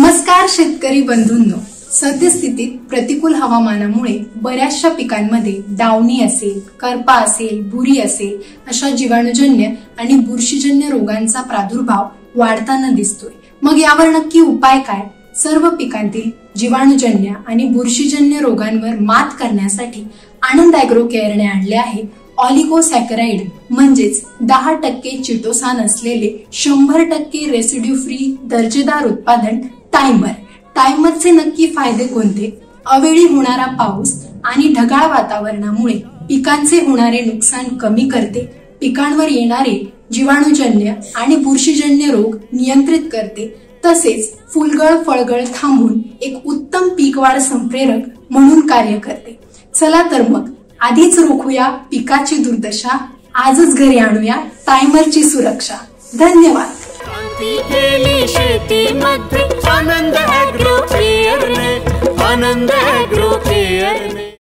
नमस्कार शेतकरी बंधूंनो, सद्यस्थितीत प्रतिकूल हवामानामुळे बऱ्याचशा पिकांमध्ये डावणी असेल, करपा असेल, बुरी असेल अशा जीवाणूजन्य आणि बुरशीजन्य रोगांचा प्रादुर्भाव वाढताना दिसतोय। मग यावर नक्की उपाय काय? सर्व पिकांतील जीवाणूजन्य आणि बुरशीजन्य रोगांवर मात करण्यासाठी आनंद ॲग्रो केअरने आणले आहे ऑलिगोसॅकराइड म्हणजेच 10% चिटोसान असलेले 100% रेसिड्यू फ्री दर्जेदार उत्पादन टाइमर। टाइमरचे नक्की फायदे कोणते? अवेळी होणारा पाऊस आणि ढगाळ वातावरणामुळे पिकांचे होणारे नुकसान कमी करते, पिकांवर येणारे जीवाणूजन्य आणि बुरशीजन्य रोग नियंत्रित करते, तसेच फुलगळ फळगळ थांबून एक उत्तम पीक वाढ संप्रेरक म्हणून कार्य करते। चला तर मग आधीच रोखूया पिकाची दुर्दशा, आजच घरी आणूया टाइमरची सुरक्षा। धन्यवाद। आनंद ॲग्रो केअरने